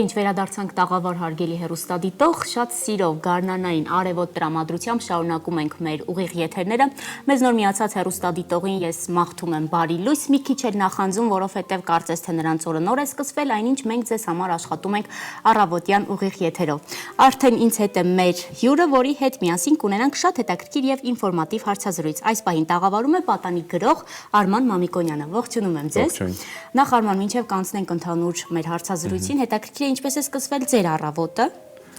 ինչ վերադարձանք տաղավար հարգելի հեռուստադիտող, շատ սիրով գարնանային արևոտ տրամադրությամբ շարունակում ենք մեր ուղիղ եթերները։ Մեզ նոր միացած հեռուստադիտողին ես մաղթում եմ բարի լույս, մի քիչ էլ նախանձում, որովհետև կարծես թե նրանց օրը նոր է սկսվել, այնինչ մենք ձեզ համար աշխատում ենք առավոտյան ուղիղ եթերով։ Արդեն ինձ հետ է մեր հյուրը, որի հետ միասին կունենանք շատ հետաքրքիր եւ ինֆորմատիվ հարցազրույց։ Այս պահին տաղավարում է պատանի գրող Արման Մամիկոնյանը։ Ողջունում եմ ձեզ։ Նախ Արման, մինչև կանցնենք ընդհանուր մեր հարցազրույցին, հետաքրքիր է ինչպես է սկսվել ձեր առավոտը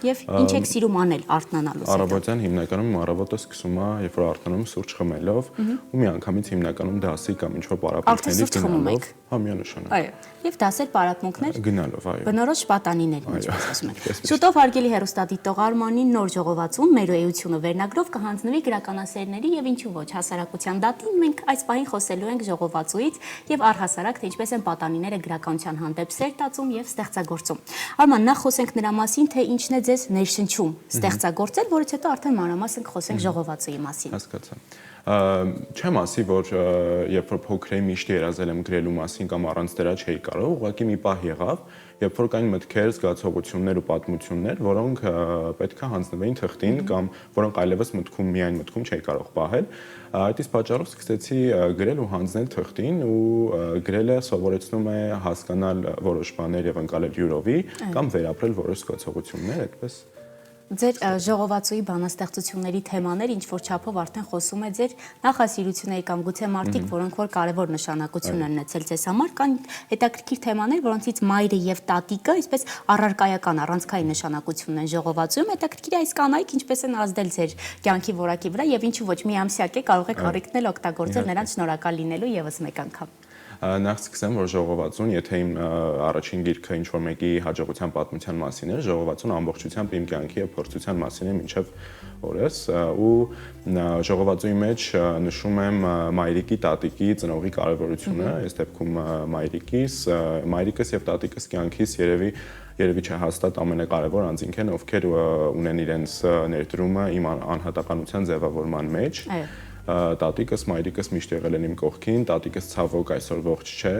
եւ ինչ եք սիրում անել արթնանալուց հետո։ Առավոտյան հիմնականում առավոտը սկսում է, երբ որ արթնանում սուրճ խմելով, ու միանգամից հիմնականում դասի կամ ինչ-որ պարապմունքների գնալով, հա միանշանակ։ Այո, եւ դասեր պարապմունքներ գնալով, այո։ Բնորոշ պատանիներ, ինչպես ասում են։ Շուտով հարգելի հեռուստադիտող Արմանի նոր ժողովածուն մեր էությունը վերնագրով կհանձնվի գրականասերների եւ ինչու ոչ հասարակության դատին։ Մենք այս պահին խոսելու ենք ժողովածուից եւ առհասարակ թե ինչպես են պատանիները գրականության հանդեպ սեր տածում եւ ստեղծագործում։ Արման, նախ խոսենք նրա մասին, թե ինչն է ձեզ ներշնչում ստեղծագործել, որից հետո արդեն մանրամասն կխոսենք ժողովածուի մասին։ Հասկացա։ Չեմ ասի, որ երբ որ փոքր էի միշտ երազել եմ գրելու մասին կամ առանց դրա չէի կարող, ուղղակի մի պահ եղավ, երբ որ կային մտքեր, զգացողություններ ու պատմություններ, որոնք պետք է հանձնվեին թղթին կամ որոնք այլևս միայն մտքում չէի կարող պահել, այդ իսկ պատճառով սկսեցի գրել ու հանձնել թղթին ու գրելը սովորեցնում է հասկանալ որոշ բաներ եւ ընկալել յուրովի կամ վերապրել որոշ զգացողություններ, այդպես։ Ձեր ժողովածուի բանաստեղծությունների թեմաներ ինչ որ չափով արդեն խոսում է ձեր նախասիրությունների կամ գուցե մարդիկ, որոնք որ կարևոր նշանակություն են ունեցել ձեզ համար, կան հետաքրքիր թեմաներ, որոնցից մայրը եւ տատիկը, այսպես առարկայական առանցքային նշանակություն ունեն ժողովածուում, հետաքրքիր է այս կանայք ինչպես են ազդել ձեր կյանքի որակի վրա եւ ինչու ոչ միամսյակ է կարող եք առիթնել օգտագործել նրանց շնորհակալ լինելու եւս մեկ անգամ։ Նախ սկսեմ, որ ժողովածուն, եթե իմ առաջին գիրքը ինչ-որ մեկի հաջողության պատմության մասին է, ժողովածուն ամբողջությամբ իմ կյանքի եւ փորձության մասին է մինչեւ օրս ու ժողովածուի մեջ նշում եմ մայրիկի, տատիկի, ծնողի կարևորությունը, այս դեպքում մայրիկս եւ տատիկս կյանքիս երևի չէ հաստատ ամենակարևոր անձինք են, ովքեր ունեն իրենց ներդրումը իմ անհատականության ձևավորման մեջ։ Տատիկս, մայրիկս միշտ եղել են իմ կողքին, տատիկս ցավոք այսօր ողջ չէ,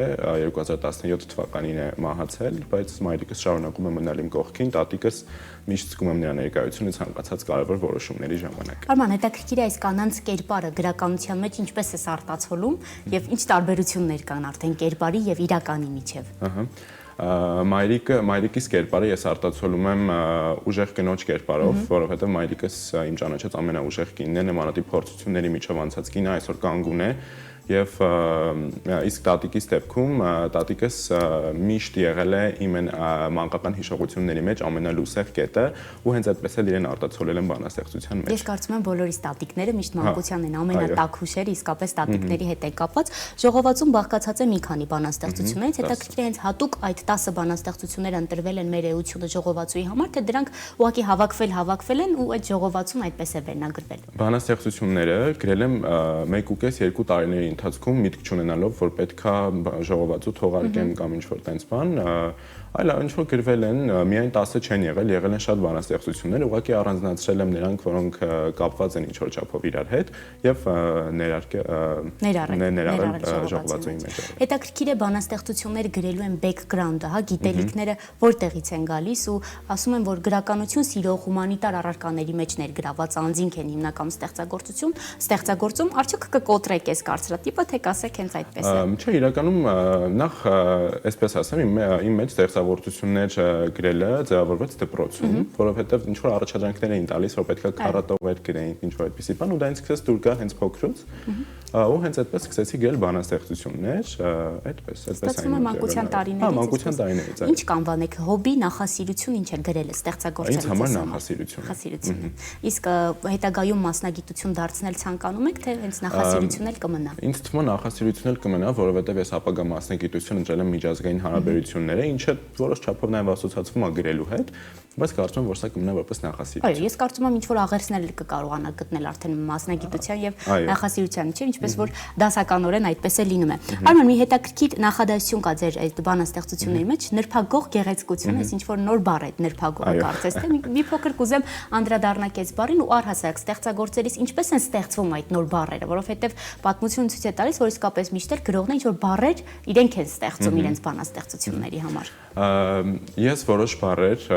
2017 թվականին է մահացել, բայց մայրիկս շարունակում է մնալ իմ կողքին, տատիկս միշտ զգում եմ նրա ներկայությունը ցանկացած կարևոր որոշումների ժամանակ։ Արման, հետաքրքիր է այս կանանց կերպարը գրականության մեջ ինչպես է արտացոլում եւ ինչ տարբերություններ կան արդեն կերպարի եւ իրականի միջեւ։ Մայրիկիս կերպարը ես արտացոլում եմ ուժեղ կնոջ կերպարով, որովհետև մայրիկս իմ ճանաչած ամենաուժեղ կինն է, նմանատիպ փորձությունների միջով անցած կինը, այսօր կանգուն է եւ իսկ տատիկիս դեպքում տատիկս միշտ եղել է իմ մանկական հիշողությունների մեջ ամենալուսեղ կետը ու հենց այդպես էլ իրեն արտացոլել եմ բանաստեղծության մեջ։ Ես կարծում եմ բոլորիս տատիկները միշտ մանկության են ամենատաքուշերը, իսկապես տատիկների հետ է կապված։ Ժողովածուն բաղկացած է մի քանի բանաստեղծություններից, հետաքրքիր է հենց հատուկ այդ 10 բանաստեղծությունները ընտրվել են մեր էությունը ժողովածուի համար, թե դրանք ուղղակի հավաքվել են ու այդ ժողովածուն այդպես է վերնագրվել։ Բանաստեղծությունները գրել եմ 1.5-2 տարիների ընթացքում միտք չունենալով, որ պետքա ժողովածու թողարկեմ կամ ինչ-որ տենց բան, այլ ինչ-որ գրվել են, միայն 10 չեն եղել են շատ բանաստեղծություններ, ուղղակի առանձնացրել եմ նրանք, որոնք կապված են ինչ-որ չափով իրար հետ եւ ներառել ժողովածուի մեջ։ Հետաքրքիր է բանաստեղծություններ գրելու են background-ը, հա, գիտելիքները որտեղից են գալիս ու ասում են, որ գրականություն սիրող հումանիտար առարկաների մեջ ներգրաված անձինք են հիմնական ստեղծագործում, արդյոք կկոտրեք այս կարծրատիպը, թե կասեք հենց այդպես է։ Չէ, իրականում նախ այսպես ասեմ, իմ մեջ ստեղծագործություններ գրելը ձևավորվեց դպրոցում, որովհետև ինչ որ առաջադրանքներ էին տալիս, որ պետքա քառատողեր գրեին, ինչ որ այդպիսի բան, ու դա ինձ սկսեց դուր գալ հենց փոքրուց, ու հենց այդպես սկսեցի գրել բանաստեղծություններ, այդպես ստացվում է մանկության տարիներից։ Հա, մանկության տարիներից։ Ինչ կանվանեք, հոբի, նախասիրություն, ինչ է գրելը, ստեղծագործելը։ Ինձ համար նախասիրություն։ Իսկ հետագայում մասնագիտություն դարձնել ցանկանում եք, թե հենց նախասիրություն էլ կմնա։ Ինձ թվում է նախասիրություն էլ կմնա, որովհետև ես ապագա մասնագիտություն ընտրել եմ միջազգային հարաբերությունները, ինչը որոշ չափով նաև ասոցացվում է գրելու հետ, բայց կարծում եմ, որ սա կմնա որպես նախասիրություն։ Այո, ես կարծում եմ ինչ որ աղերսներ կկարողանա գտնել արդեն մասնագիտության եւ նախասիրության միջեւ, ինչպես որ դասականորեն այդպես է լինում է։ Արման, մի հետաքրքիր նախադասություն կա ձեր այդ բանաստեղծությունների մեջ, նրբագող գեղեցկություն, այս ինչ որ նոր բառ է նրբագողը կարծես թե մի փոքր կուզեմ անդրադառնալ այս բառին ու առհասարակ ստեղծագործելիս ինչպես են ստեղծվում այդ նոր բառերը, որովհետեւ պատմությունը ցույց ցույց է տալիս, որ իսկապես միշտ էլ գրողները ինչ որ բառեր իրենք են ստեղծում իրենց բանաստեղծությունների համար։ Ես որոշ բառեր,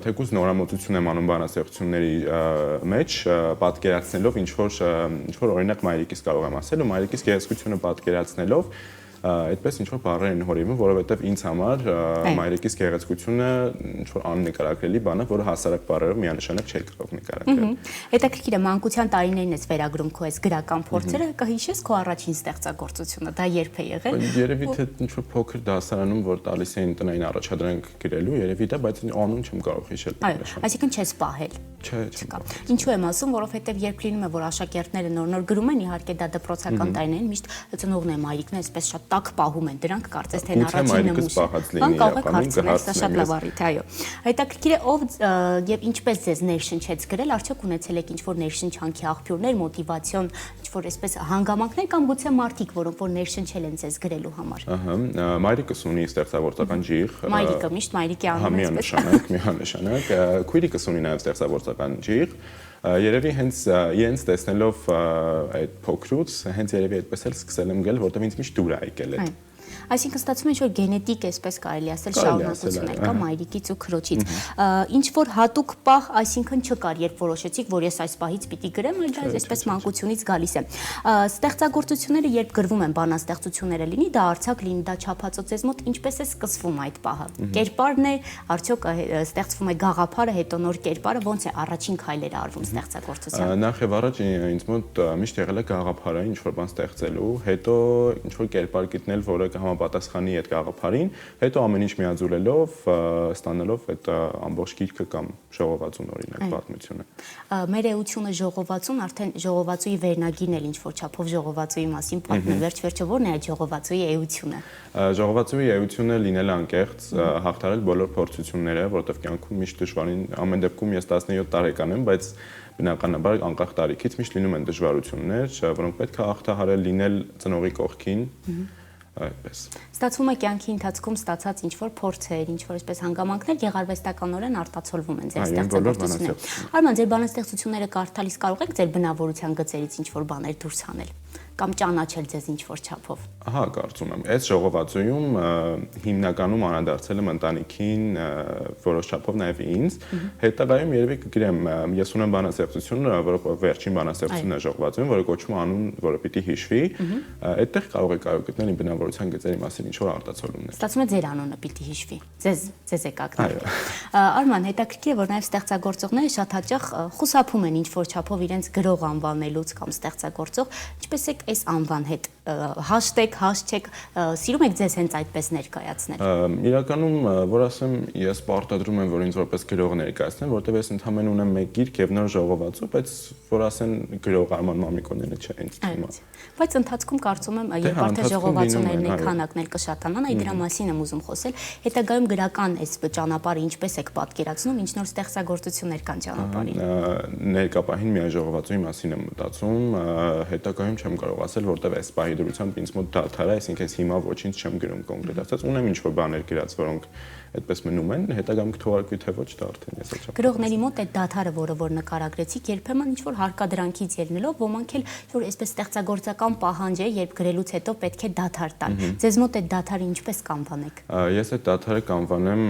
թեկուզ նորամուծություն եմ անում բանաստեղծությունների մեջ, պատկերացնելով ինչ որ օրինակ մայրիկիս կարող եմ ասել ու մայրիկիս գեղեցկությունը պատկերացնելով այդպես ինչ որ բառեր են հորիվում, որովհետև ինձ համար մայրիկիս գեղեցկությունը ինչ որ աննկարագրելի բան է, որը հասարակ բառերով միանշանակ չէ կարող նկարագրել։ Հետաքրքիր է, մանկության տարիներին ես վերագրում քո այս գրական փորձերը, կհիշես քո առաջին ստեղծագործությունը, դա երբ է եղել։ Երևի թե ինչ որ փոքր դասարանում, որ տալիս էին տնային առաջադրանք գրելու, երևի դա, բայց անուն չեմ կարող հիշել։ Այսինքն չես պահել։ Չէ։ Ինչու եմ ասում, որովհետև երբ լինում է, որ աշակերտները նոր-նոր գրում են, իհարկե դա դպրոցական տարիներին միշտ ծնողներն են, մայրիկներն այսպես շատ տաք պահում են դրանք, կարծես թե առաջին նմուշը։ Բան կարող է հարցնել, սա շատ լավ առիթ է, այո։ Հետաքրքիր է ով եւ ինչպես ձեզ ներշնչեց գրել, արդյոք ունեցել եք ինչ-որ ներշնչանքի աղբյուրներ, մոտիվացիոն, ինչ-որ այսպես հանգամանքներ կամ գուցե մարդիկ, որոնք որ ներշնչել են ձեզ գրելու համար։ Մայրիկս ունի ստեղծագործական ջիղ։ Մայրիկը միշտ մայրիկի անունը միանշանակ, քույրիկս ունի նաև ստեղծագործական ջիղ։ Երևի հենց իրենց տեսնելով այդ փոքրուց, հենց երևի այդպես էլ սկսել եմ գել, որտեղ ինձ միշտ դուր է եկել այդ։ Այսինքն ստացվում է ինչ որ գենետիկ էսպես կարելի ասել շարունակություն էր կա մայրիկից ու քրոջից։ Ինչ որ հատուկ պահ, այսինքն չկար, երբ որոշեցիք, որ ես այս պահից պիտի գրեմ, այլ դա այսպես մանկությունից գալիս է։ Ստեղծագործությունները երբ գրվում են, բանաստեղծությունները լինի, դա արձակ լինի, դա չափածո ձեզ մոտ ինչպես է սկսվում այդ պահը։ Կերպարն է, արդյոք ստեղծվում է գաղափարը, հետո նոր կերպարը, ոնց է առաջին քայլերը արվում ստեղծագործության։ Նախ եւ առաջ ինձ մոտ միշտ եղել է գաղափարը, ինչ որ բան ստեղծելու, հետո ինչ որ կերպար գտնել, որը համապատասխանի այդ գաղափարին, հետո ամեն ինչ միաձուլելով, ստանալով այդ ամբողջ գիրքը կամ ժողովածուն օրինակ պատմությունը։ Մեր էությունը ժողովածուն, արդեն ժողովածուի վերնագիրն էլ ինչ որ չափով ժողովածուի մասին պատմում, վերջ-վերջը ո՞րն է այդ ժողովածուի էությունը։ Ժողովածուի էությունը լինել անկեղծ, հաղթարել բոլոր փորձությունները, որովհետև կյանքում միշտ դժվարին, ամեն դեպքում ես 17 տարեկան եմ, բայց բնականաբար անկախ տարիքից միշտ լինում են դժվարություններ, որոնք պետք է հաղթահարել, լինել ծնողի կողքին։ Այդպես։ Ստացվում է կյանքի ընթացքում ստացած ինչ-որ փորձեր, ինչ-որ այսպես հանգամանքներ գեղարվեստականորեն արտացոլվում են ձեր ստեղծագործությունները։ Արման, ձեր բանաստեղծությունները կարդալիս կարող եք ձեր բնավորության գծերից ինչ-որ բաներ դուրս հանել կամ ճանաչել ձեզ ինչ-որ չափով։ Ահա, կարծում եմ, այս ժողովածուում հիմնականում անդրադարձել եմ ընտանիքին, որոշ չափով նաև ինձ։ Հետագայում երևի կգրեմ, ես ունեմ բանաստեղծություն, որը վերջին բանաստեղծությունն է ժողովածուում, որը կոչվում է անուն, որը պիտի հիշվի։ Այդտեղ կարող եք գտնել իմ բնավորության գծերի մասին ինչ-որ արտացոլումներ։ Ստացվում է ձեր անունը պիտի հիշվի։ Ձեզ եք ակնարկել։ Արման, հետաքրքիր է, որ նաև ստեղծագործողները շատ հաճախ խուսափում են ինչ-որ չափով իրենց գրող անվանելուց կամ ստեղծագործող, ինչպես է այս անվան հետ հաշտեք, հաշճեք, սիրում եք ձեզ հենց այդպես ներկայացնել։ Իրականում, որ ասեմ, ես պարտադրում եմ, որ ինձ որպես գրող ներկայացնեն, որտեղ ես ընդհանրապես ունեմ մեկ գիրք եւ նոր ժողովածու, բայց որ ասեն գրող Արման Մամիկոնյանը չէ, ինձ թվում է։ Բայց ընթացքում կարծում եմ, երբ արդեն ժողովածուներն են քանակն էլ կշատանան, այդ դրա մասին եմ ուզում խոսել։ Հետագայում գրական այս ճանապարհը ինչպես եք պատկերացնում, ինչ նոր ստեղծագործություններ կան ճանապարհին։ Ներկապահին միայն ժողովածուի մասին եմ մտածում, հետագայում չեմ կարող ասել, որտեղ այս պահի դրությամբ ինձ մոտ դադար է, այսինքն ես հիմա ոչինչ չեմ գրում կոնկրետ ասած, ունեմ ինչ-որ բաներ գրած, որոնք այդպես մնում են, հետագայում կթողարկվի թե ոչ, դա արդեն ես չեմ։ Գրողների մոտ այդ դադարը, որ նկարագրեցիք, երբեմն ինչ-որ հարկադրանքից ելնելով, ոմանք էլ որ այսպես ստեղծագործական պահանջ է, երբ գրելուց հետո պետք է դադար տալ։ Ձեզ մոտ այդ դադարը ինչպես կանվանեք։ Ես այդ դադարը կանվանեմ,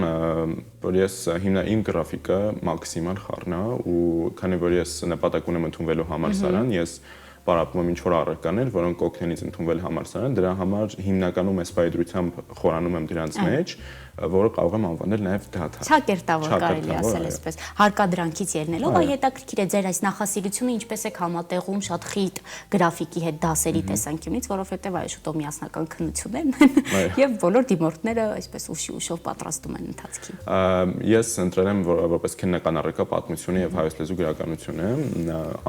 որ ես իմ գրաֆիկը մաքսիմալ խառնա ու քանի որ ես նպատակ ունեմ ընդունվելու համալսարան, ես պարապում եմ ինչ-որ առարկաներ, որոնք կօգնեն ինձ ընդունվել համալսարան, դրա համար հիմնականում այս պայդրությամբ խորանում եմ դրանց մեջ, որը կարող եմ անվանել նաև դադար։ Ճակերտավոր կարելի ասել այսպես, հարկադրանքից ելնելով, այ հետաքրքիր է ձեր այս նախասիրությունը ինչպես եք համատեղում շատ խիտ գրաֆիկի հետ դասերի տեսանկյունից, որովհետև այո շուտով միասնական քննություններն են եւ բոլոր դիմորդները այսպես ուշով պատրաստում են ընթացքին։ Ես ընտրել եմ որպես քննական առարկա պատմությունը եւ հայոց լեզու գրականությունը,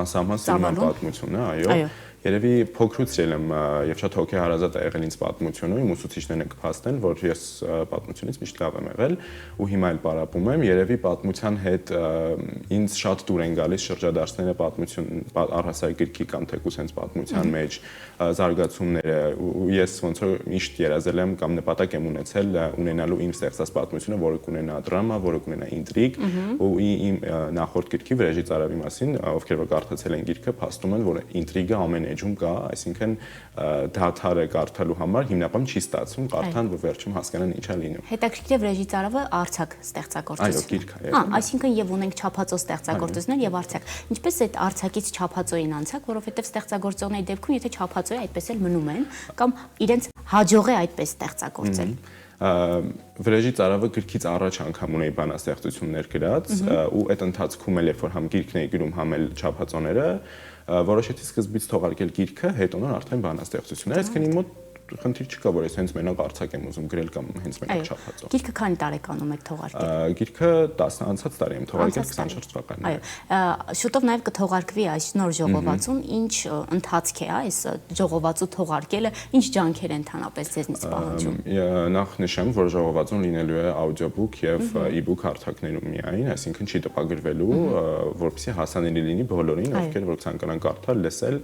անսահման սիրում եմ պատմությունը, այո։ Երևի փոքրուց ելել եմ եւ շատ հոգեհարազատ է եղել ինձ պատմությունը, իմ ուսուցիչներն են կփաստեն, որ ես պատմությունից միշտ լավ եմ եղել ու հիմա էլ պարապում եմ։ Երևի պատմության հետ ինձ շատ դուր են գալիս շրջադարձները պատմություն առհասարակ գրքի կամ թեկուզ հենց պատմության մեջ զարգացումները ու ես ոնց որ միշտ երազել եմ կամ նպատակ եմ ունեցել ունենալու իմ ստեղծած պատմությունը, որը կունենա դրամա, որը կունենա ինտրիգ ու իմ նախորդ գրքի Վրեժի ծարավի մասին, ովքեր որ կարդացել են գիրքը, փաստում են, որ ինտրիգը ամեն online edge-ում կա, այսինքն դադար է կարդալու համար հիմնականում չի ստացվում, կարդան որ վերջում հասկանան ինչ է լինում։ Հետաքրքիր է վրեժի ծարավը արցակ ստեղծագործություն։ Այո, գիրք է։ Այսինքն եւ ունենք չափածո ստեղծագործություններ եւ արցակ։ Ինչպես այդ արցակից չափածոին անցակ, որովհետեւ ստեղծագործողների դեպքում եթե չափածոյը այդպես էլ մնում են կամ իրենց հաջող է այդպես ստեղծագործել։ Վրեժի ծարավը գրքից առաջ անգամ ունեի բանաստեղծություններ գրած ու այդ ընթացքում էլ երբ որ համ գիրքն էի գրում, համ էլ չափածոները, որոշեցի սկզբից թողարկել գիրքը, հետո նոր արդեն բանաստեղծություններ, այսինքն իմ մոտ խնդիր չկա, որ ես հենց մենակ արցակ եմ ուզում գրել կամ հենց մենակ չափածո։ Գիրքը քանի տարեկանում եք թողարկել։ Գիրքը 10 անցած տարի եմ թողարկել 24 թվականին։ Այո, շուտով նաև կթողարկվի այս նոր ժողովածուն, ինչ ընթացք է այս ժողովածու թողարկելը, ինչ ջանքեր են ընդհանրապես ձեզնից պահանջում։ Նախ նշեմ, որ ժողովածուն լինելու է աուդիոբուք եւ e-book հարթակներում միայն, այսինքն չի տպագրվելու, որպեսզի հասանելի լինի բոլորին, ովքեր որ ցանկանան կարդալ, լսել։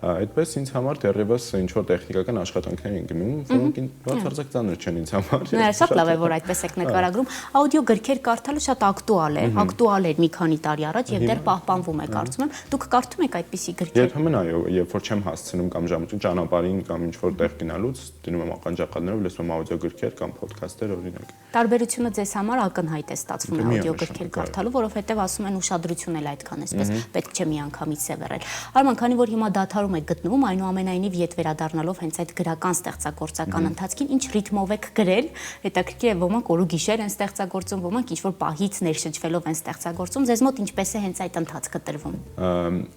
Այդպես ինձ համար դեռևս ինչ որ տեխնիկական աշխատանքներ են գնում, որոնք բացարձակ ծանր չեն ինձ համար։ Շատ լավ է, որ այդպես եք նկարագրում։ Աուդիո գրքեր կարդալը շատ ակտուալ էր մի քանի տարի առաջ եւ դեռ պահպանվում է, կարծում եմ։ Դուք կարդում եք այդպիսի գրքեր։ Երբեմն այո, երբ որ չեմ հասցնում կամ ճանապարհին կամ ինչ որ տեղ գնալուց, դնում եմ ականջակալներով, լսում աուդիո գրքեր կամ ոդքասթեր օրինակ։ Տարբերությունը ձեզ համար ակնհայտ է ստացվում աուդիո գրքեր կարդալու, որովհետեւ ասում են ուշադրություն էլ այդքան էսպես պետք չէ միանգամից սևեռել։ Արման, քանի որ հիմա դադարում եք գտնվում, այնուամենայնիվ ետ վերադառնալով հենց այդ գրական ստեղծագործական ընթացքին, ինչ ռիթմով եք գրել, հետաքրքիր է, ոմանք օր ու գիշեր են ստեղծագործում, ոմանք ինչ որ պահից ներշնչվելով են ստեղծագործում, ձեզ մոտ ինչպես է հենց այդ ընթացքը տրվում։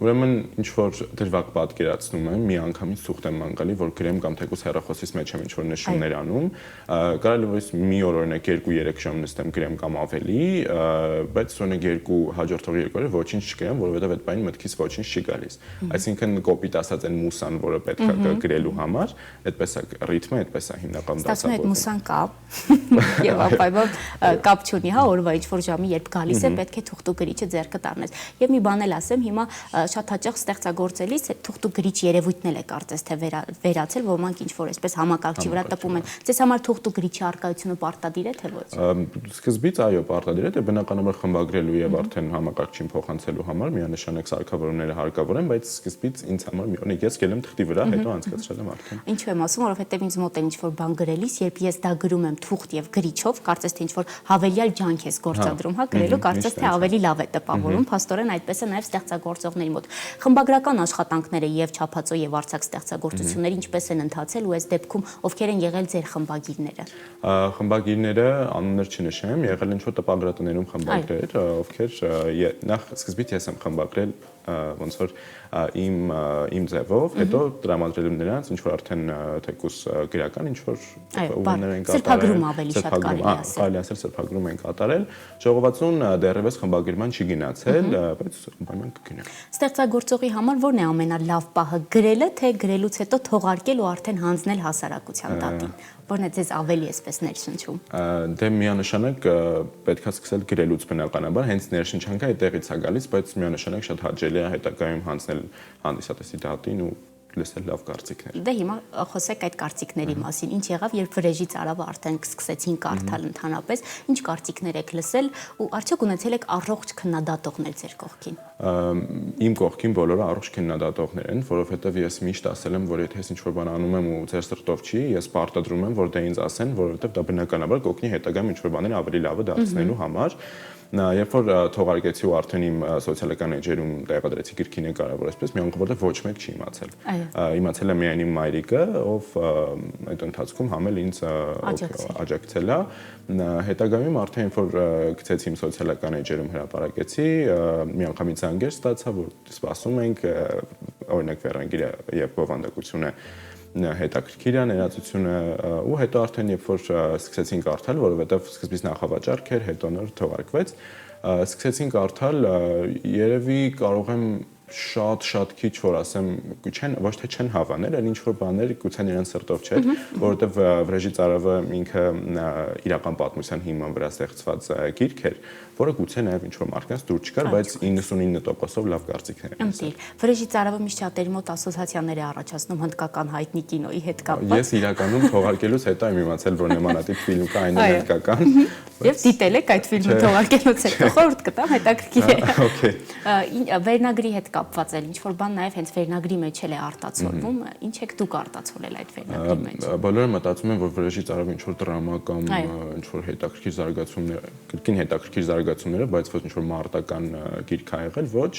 Ուրեմն ինչ որ դրվագ պատկերացնում եմ, մի անգամից ցուխտ եմ անկալի, որ գրեմ կամ թեկուզ հեռախոսից մեջ եմ ինչ որ նշումներ անում, կարելի է որ մի օր օրինակ 2-3 ժամ նստեմ գրեմ կամ ավելի, բայց օրինակ երկու հաջորդող երկու օրը ոչինչ չգրեմ, որովհետև այդ բանը մտքից ոչինչ չի գալիս։ Այսինքն կոպիտ ասած այն մուսան, որը պետք է գրելու համար, այդպես է ռիթմը, այդպես է հիմնական դասավորվում։ Ստացվում է այդ մուսան կապ եւ ապայբով կապ չունի, հա, օրվա ինչ որ ժամի երբ գալիս է, պետք է թուղթու գրիչը ձեռքը տառնես։ Եվ մի բան էլ ասեմ, հիմա շատ հաճախ ստեղծագործելիս թուղթու գրիչ երևույթն էլ է կարծես թե վերացել, ոմանք ինչ որ այսպես համակարգչի վրա տպում են։ Ձեզ համար թուղթու գրիչի արկայությունը պարտադիր է թե ոչ։ Սկզբից այո, պարտադիր է, դե բնականաբար խմբագրելու եւ արդեն համակարգչին փոխանցելու համար միանշանակ սարքավորումները հարկավոր են, բայց սկզբից ինձ համար մի օրինակ ես գել եմ թղթի վրա, հետո անցկացրել եմ արդեն։ Ինչու եմ ասում, որովհետեւ ինձ մոտ է ինչ որ բան գրելիս, երբ ես դա գրում եմ թուղթ եւ գրիչով, կարծես թե ինչ որ հավելյալ ջանք ես գործադրում, հա, գրելու կարծես թե ավելի լավ է տպավորում, փաստորեն այդպես է նաեւ ստեղծագործողների մոտ։ Խմբագրական աշխատանքները եւ չափածո եւ արցակ ստեղծագործությունները ինչպես են ընթացել ու այս դեպքում ովքեր են եղել ձեր խմբագիրները։ Խմբագիրները անուններ չնշեմ, եղել են ինչ որ տպագրատներում խմբագրեր, ովքեր նախ սկզբից ես եմ խմբագրել ոնց որ իմ ձևով, հետո տրամադրել եմ նրանց, ինչ որ արդեն թեկուս գրական ինչ որ ուղիներ են կատարել։ Սրբագրում ավելի շատ կարելի ասել։ Կարելի ասել սրբագրում են կատարել։ Ժողովածուն դեռևս խմբագրման չի գնացել, բայց ուրեմն կգնա։ Ստեղծագործողի համար ո՞րն է ամենալավ պահը՝ գրելը, թե գրելուց հետո թողարկել ու արդեն հանձնել հասարակության դատին։ Որն է ձեզ ավելի էսպես ներշնչում։ Դե միանշանակ պետքա սկսել գրելուց բնականաբար, հենց ներշնչանքը այդտեղից է գալիս, բայց միանշանակ շատ հաճելի է հետագայում հանձնել հանդիսատեսի դատին ու լսել լավ կարծիքներ։ Դե հիմա խոսեք այդ կարծիքների մասին։ Ինչ եղավ, երբ վրեժի ծարավը արդեն սկսեցին կարդալ ընդհանրապես, ինչ կարծիքներ եք լսել ու արդյոք ունեցել եք առողջ քննադատողներ ձեր կողքին։ Իմ կողքին բոլորը առողջ քննադատողներ են, որովհետև ես միշտ ասել եմ, որ եթե ես ինչ-որ բան անում եմ ու ձեր սրտով չի, ես պարտադրում եմ, որ դե ինձ ասեն, որովհետև դա բնականաբար կօգնի հետագայում ինչ-որ բաներ ավելի լավը դարձնելու համար։ Երբ որ թողարկեցի ու արդեն իմ սոցիալական էջերում տեղադրեցի գրքի նկարը, այսպես մի անգամ ոչ մեկ չի իմացել։ Իմացել է միայն իմ մայրիկը, ով այդ ընթացքում համել ինձ աջակցել է։ Հետագայում արդեն երբ որ գցեցի իմ սոցիալական էջերում հրապարակեցի, մի անգամից զանգեր ստացա, որ սպասում ենք, օրինակ վերանգիրը եւ բովանդակությունը հետաքրքիր է ներածությունը ու հետո արդեն երբ որ սկսեցին կարդալ, որովհետև սկզբից նախավաճառք էր, հետո նոր թողարկվեց, սկսեցին կարդալ, երևի կարող եմ շատ քիչ որ ասեմ, ոչ թե չեն հավանել, այլ ինչ որ բաներ գուցե նրանց սրտով չէր, որովհետև վրեժի ծարավը ինքը իրական պատմության հիման վրա ստեղծված գիրք էր, որը գուցե նաև ինչ-որ մարդկանց դուր չկար, բայց 99%-ով լավ կարծիքներ են։ Ընտիր, Վրեժի ծարավը միշտ շատերի մոտ ասոցիացիաներ է առաջացնում հնդկական հայտնի կինոյի հետ կապված։ Ես իրականում թողարկելուց հետո եմ իմացել, որ նմանատիպ ֆիլմ կա, այն հնդկական։ Եվ դիտել եք այդ ֆիլմը թողարկելուց հետո, խորհուրդ կտամ, հետաքրքիր է։ Okay։ Վերնագրի հետ կապված էլ ինչ-որ բան նաև հենց վերնագրի մեջ էլ է արտացոլվում, ինչ եք դուք արտացոլել այդ վերնագրի մեջ։ Բոլորը մտածում են, որ Վրեժի ծարավը ինչ-որ դրամա կամ ինչ-որ հետաքրքիր զարգացումներ, կրկին հետաքրքիր զարգացումները, բայց ոչ ինչ-որ մարտական գիրք ա եղել, ոչ,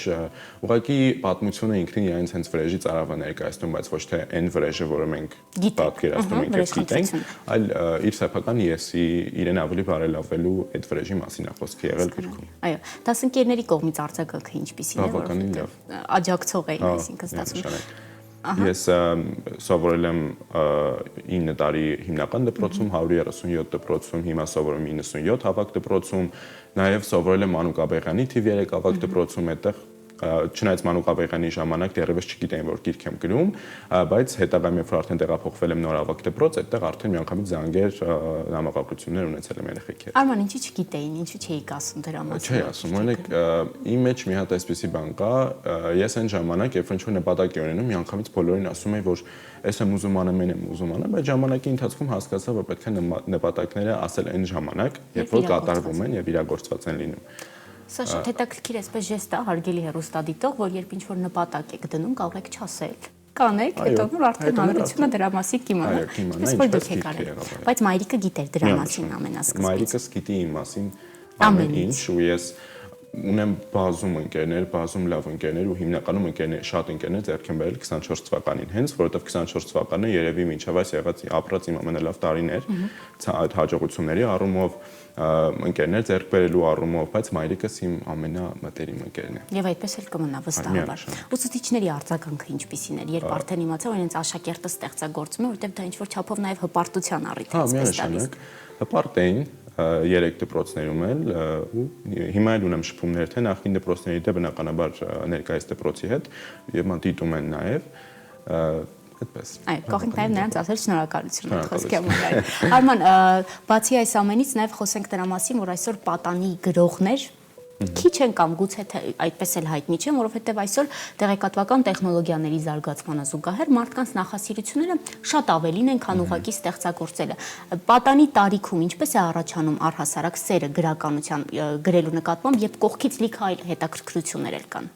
ուղղակի պատմությունը ինքնին իրենց հենց Վրեժի ծարավը ներկայացնում, բայց ոչ թե այն Վրեժը, որը մենք պատկերացնում ենք եւ գիտենք, այլ իր սեփական եսի իրեն ավելի բարելավելու այդ Վրեժի մասին է խոսքը եղել գրքում։ Այո, դասընկերների կողմից արձագանքը ինչպիսին է, բավականին լավ։ Աջակցող էին, այսինքն ստացվում։ Ես սովորել եմ 9 տարի հիմնական դպրոցում, 137 դպրոցում, հիմա սովորում 97 հավաք դպրոցում, նաև սովորել եմ Մանուկ Աբեղյանի թիվ 3 հավաք դպրոցում, այդտեղ չնայած Մանուկ Աբեղյանի ժամանակ դեռևս չգիտեին, որ գիրք եմ գրում, բայց հետագայում երբ որ արդեն տեղափոխվել եմ նոր հավաք դպրոց, այդտեղ արդեն միանգամից զանգեր համակարգություններ ունեցել եմ երեխեքի հետ։ Արման, ինչի չգիտեին, ինչու չէիք ասում դրա մասին։ Չէի ասում, օրինակ իմ մեջ մի հատ այսպեսի բան կա, ես այն ժամանակ, երբ ինչ-որ նպատակ եմ ունենում, միանգամից բոլորին ասում եմ, որ ես եմ ուզում անեմ, այն եմ ուզում անեմ, բայց ժամանակի ընթացքում հասկացա, որ պետք է նպատակները ասել այն ժամանակ, երբ որ կատարվում են եւ իրագործված են լինում։ Սա շատ հետաքրքիր էսպես ժեստ է, հարգելի հեռուստադիտող, որ երբ ինչ-որ նպատակ եք դնում, կարող եք չասել։ Կանեք, հետո որ արդեն հանրությունը դրա մասին կիմանա։ Այսպես դուք եք արել։ Բայց մայրիկը գիտեր դրա մասին ամենասկզբից։ Մայրիկս գիտի իմ մասին ամեն ինչ, ու ես ունեմ բազում ընկերներ, բազում լավ ընկերներ ու հիմնականում շատ ընկերներ ձեռք են բերել 24 թվականին, հենց որովհետև 24 թվականը երևի մինչև այս եղած ապրած իմ ամենալավ տարիներ այդ հաջողությունների առումով ընկերներ ձեռք բերելու առումով, բայց մայրիկս իմ ամենամտերիմ ընկերն է։ Եվ այդպես էլ կմնա վստահաբար։ Ուսուցիչների արձագանքը ինչպիսին էր, երբ արդեն իմացա, որ իրենց աշակերտը ստեղծագործում է, որովհետև դա ինչ-որ չափով նաև հպարտության առիթ է ստացալիս։ Հպարտ էին 3 դպրոցներում էլ ու հիմա էլ ունեմ շփումներ թե նախին դպրոցների հետ բնականաբար ներկայիս դպրոցի հետ եւ դիտում են նաեւ այդպես։ Այո, կարող ենք նաև նրանց ասել շնորհակալություն այդ խոսքի համար։ Արման, բացի այս ամենից նաև խոսենք դրա մասին, որ այսօր պատանի գրողներ քիչ են կամ գուցե այդպես էլ հայտնի չեն, որովհետև այսօր տեղեկատվական տեխնոլոգիաների զարգացմանը զուգահեռ մարդկանց նախասիրությունները շատ ավելին են, քան ուղղակի ստեղծագործելը։ Պատանի տարիքում ինչպես է առաջանում առհասարակ սերը գրականության գրելու նկատմամբ, երբ կողքից լիքը այլ հետաքրքրություններ էլ կան։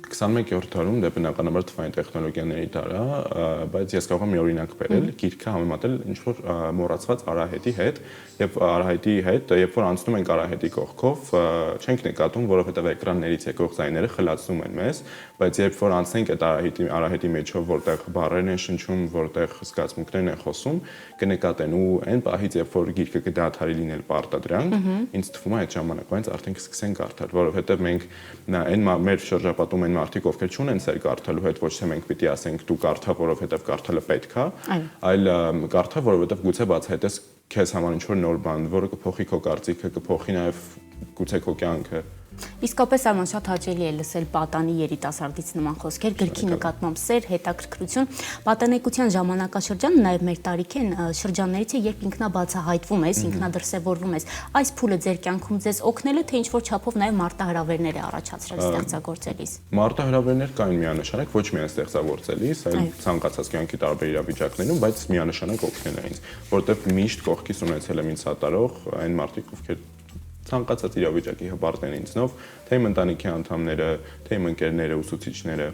21-րդ դարում դա բնականաբար թվային տեխնոլոգիաների դար է, բայց ես կարող եմ մի օրինակ բերել, գիրքը համեմատել ինչ-որ մոռացված արահետի հետ, եւ արահետի հետ, երբ որ անցնում ենք արահետի կողքով, չենք նկատում, որովհետեւ էկրաններից եկող ձայները խլացնում են մեզ, բայց երբ որ անցնենք այդ արահետի մեջով, որտեղ բառերն են շնչում, որտեղ զգացմունքներն են խոսում, կնկատեն ու այն պահից, երբ որ գիրքը կդադարի լինել պարտադրանք, ինձ թվում է այդ ժամանակվանից արդեն կսկսենք կարդալ, որովհետեւ մենք այն մեր շրջապատում են մարդիկ, ովքեր չունեն սեր կարդալու հետ, ոչ թե մենք պիտի ասենք դու կարդա, որովհետև կարդալը պետք է, այլ կարդա, որովհետև գուցե բացահայտես քեզ համար ինչ-որ նոր բան, որը կփոխի քո կարծիքը, կփոխի նաև գուցե քո կյանքը։ Իսկապես Արման, շատ հաճելի է լսել պատանի երիտասարդից նման խոսքեր, գրքի նկատմամբ սեր, հետաքրքրություն։ Պատանեկության ժամանակաշրջանը նաև մեր տարիքի շրջաններից է, երբ ինքնաբացահայտվում ես, ինքնադրսևորվում ես։ Այս փուլը ձեր կյանքում ձեզ օգնել է, թե ինչ-որ չափով նաև մարտահրավերներ է առաջացրել ստեղծագործելիս։ Մարտահրավերներ կային միանշանակ, ոչ միայն ստեղծագործելիս, այլ ցանկացած կյանքի տարբեր իրավիճակներում, բայց միանշանակ օգնել է ինձ, որտեղ միշտ կողքից ունեցել եմ ինձ հատարող այն մարդիկ, ովքեր ցանկացած իրավիճակի հպարտ են ինձնով, թե իմ ընտանիքի անդամները, թե իմ ընկերները, ուսուցիչները։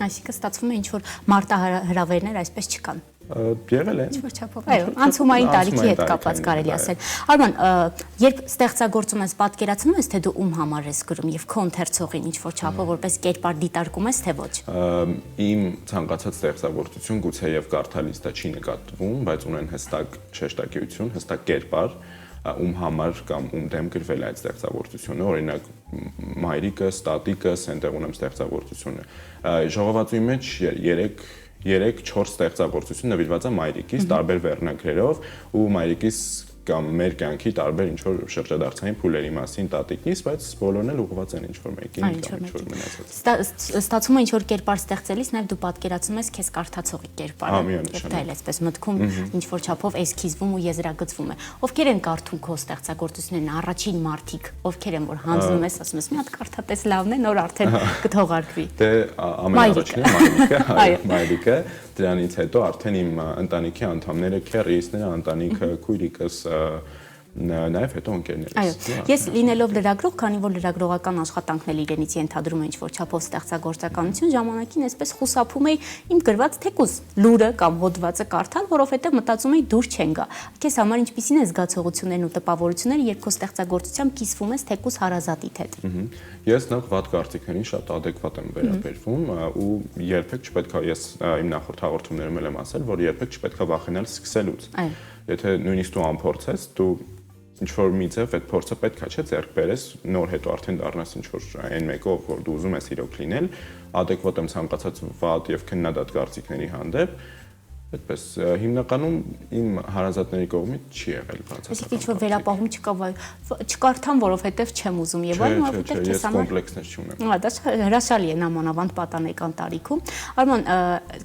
Այսինքն ստացվում է ինչ-որ մարտահրավերներ այսպես չկան։ Եղել են։ Ինչ-որ չափով, այո, անցումային տարիքի հետ կապված կարելի ասել։ Արման, երբ ստեղծագործում ես, պատկերացնում ես, թե դու ում համար ես գրում եւ քո ընթերցողին ինչ-որ չափով որպես կերպար դիտարկում ես, թե ոչ։ Իմ ցանկացած ստեղծագործություն գուցե եւ կարդալիս դա չի նկատվում, բայց ունեն հստակ շեշտակիություն, հստակ կերպար, ում համար կամ ում դեմ գրվել այդ ստեղծագործությունը, օրինակ մայրիկս, տատիկս, այնտեղ ունեմ ստեղծագործությունը։ Ժողովածուի մեջ 3-4 ստեղծագործություն նվիրված է մայրիկիս տարբեր վերնագրերով ու մայրիկիս կամ մեր կյանքի տարբեր ինչ որ շրջադարձային փուլերի մասին տատիկից, բայց բոլորն էլ ուղղված են ինչ որ մեկին կամ ինչ որ մնացած։ Ստացվում է ինչ որ կերպար ստեղծելիս նաև դու պատկերացնում ես քեզ կարդացողի կերպարը, եւ դա էլ այսպես մտքում ինչ որ չափով էսքիզվում ու եզրագծվում է։ Ովքեր են կարդում քո ստեղծագործություններն, առաջին մարդիկ, ովքեր են որ հանձնում ես, ասում ես մի հատ կարդատես լավն է, նոր արդեն կթողարկվի։ Դե ամենաառաջինը մայրիկը, մայրիկը, դրանից հետո արդեն իմ ընտանիքի անդամները, քեռիները, ընտանիքը, քույրիկս, նաև հետո ընկերներս։ Այո, ես լինելով լրագրող, քանի որ լրագրողական աշխատանքն էլ իրենից ենթադրում է ինչ-որ չափով ստեղծագործականություն, ժամանակին այսպես խուսափում էի իմ գրված թեկուզ լուրը կամ հոդվածը կարդալ, որովհետև մտածում էի դուր չեն գա։ Քեզ համար ինչպիսին է զգացողություններն ու տպավորությունները, երբ քո ստեղծագործությամբ կիսվում ես թեկուզ հարազատիդ հետ։ Ես նախ վատ կարծիքներին շատ ադեկվատ եմ վերաբերվում ու երբեք չպետք է, ես իմ նախորդ հաղորդումներում եմ ասել, որ երբեք չպետք է վախենալ սկսելուց։ Եթե նույնիսկ դու անփորձես, դու ինչ որ մի ձև այդ փորձը պետք է չէ ձեռք բերես, նոր հետո արդեն դառնաս ինչ որ այն մեկով, որ դու ուզում ես իրոք լինել, ադեկվատ եմ ցանկացած վատ եւ քննադատ կարծիքների հանդեպ, այդպես հիմնականում իմ հարազատների կողմից չի եղել բացասական։ Իսկ ինչ որ վերապահում չկարդամ, որովհետև չեմ ուզում եւ այլն, որովհետև քեզ համար կոմպլեքսներ չունեմ։ Դա հրաշալի է նամանավանդ պատանեկան տարիքում։ Արման,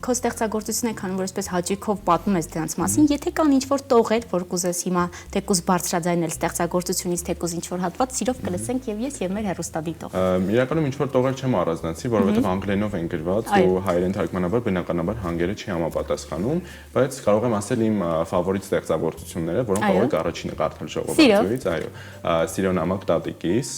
քո ստեղծագործությունները, քանի որ այսպես հաճույքով պատմում ես դրանց մասին, եթե կան ինչ որ տողեր, որ կուզես հիմա թեկուզ բարձրաձայնել ստեղծագործությունից, թեկուզ ինչ որ հատված, սիրով կլսենք եւ ես եւ մեր հեռուստադիտող։ Իրականում ինչ որ տողեր չեմ առանձնացի, որովհետեւ անգլերենով են գրված ու հայերեն թարգմանաբար բնականաբար հանգերը չի համապատասխանում, բայց կարող եմ ասել իմ ֆավորիտ ստեղծագործությունները, որոնք կարող եք առաջինը կարդալ ժողովածուից, այո։ Սիրո նամակ տատիկիս,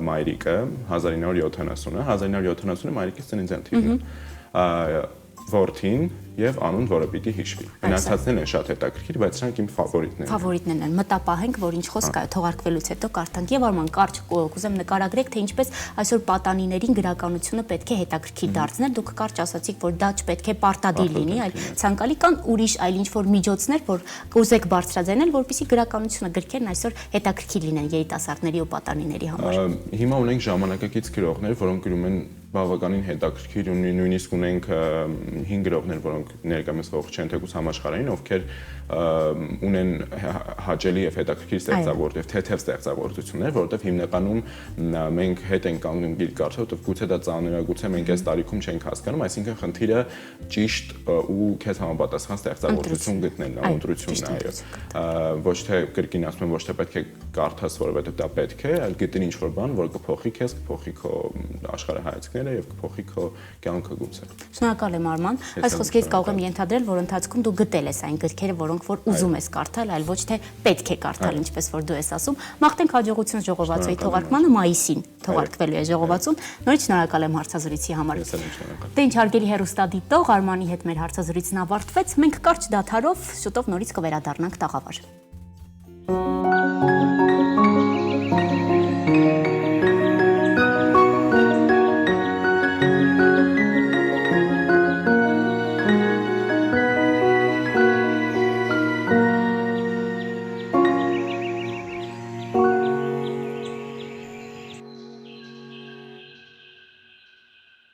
մայրիկը 1970-ը, 1970-ը մայրիկիս ծննդյան թիվն է։ Որդին եւ անուն, որը պիտի հիշվի։ Մնացածներն են շատ հետաքրքիր, բայց սրանք իմ ֆավորիտներն են։ Ֆավորիտներն են։ Մտապահենք, որ ինչ խոսք է թողարկվելուց հետո կարդանք եւ Արման կարճ կուզեմ նկարագրեք, թե ինչպես այսօր պատանիներին գրականությունը պետք է հետաքրքիր դարձնել։ Դուք կարճ ասացիք, որ դա չպետք է պարտադիր լինի, այլ ցանկալի կան ուրիշ այլ ինչ որ միջոցներ, որ կուզեք բարձրաձայնել, որպեսզի գրականությունը գրքերն այսօր հետաքրքիր լինեն երիտասարդների ու պատանիների համար։ Հիմա ունենք ժամանակակից գրողներ, որոնք գրում են բավականին հետաքրքիր ու նույնիսկ ունենք 5 գրողներ, որոնք ներկայումս ողջ չեն թեկուզ համաշխարհային, ովքեր ունեն հաճելի եւ հետաքրքիր ստեղծագործ եւ թեթև ստեղծագործություններ, որովհետեւ հիմնականում մենք հետ ենք կանգնում գիրք կարդալ, որովհետեւ գուցե դա ծանր է, գուցե մենք այս տարիքում չենք հասկանում, այսինքն խնդիրը ճիշտ ու քեզ համապատասխան ստեղծագործություն գտնելն է, ընտրությունն է, այո։ Ոչ թե կրկին ասում եմ, ոչ թե պետք է կարդաս, որովհետեւ դա պետք է, այլ գտին ինչ-որ բան, որ կփոխի քեզ, կփոխի քո աշխարհայացքները եւ կփոխի քո կյանքը գուցե։ Շնորհակալ եմ Արման։ Այս խոսքից կարող եմ ենթադրել, որ ընթացքում դու գտել ես այն գրքերը, որոնք որ ուզում ես կարդալ, այլ ոչ թե պետք է կարդալ, ինչպես որ դու ես ասում։ Մաղթենք հաջողություն ժողովածուի թողարկմանը մայիսին թողարկվելու է ժողովածուն։ Նորից շնորհակալ եմ հարցազրույցի համար։ Դե ինչ հարգելի հեռուստադիտող, Արմանի հետ մեր հարցազրույցն ավարտվեց։ Մենք կարճ դադարով շուտով նորից կվերադառնանք տաղավար։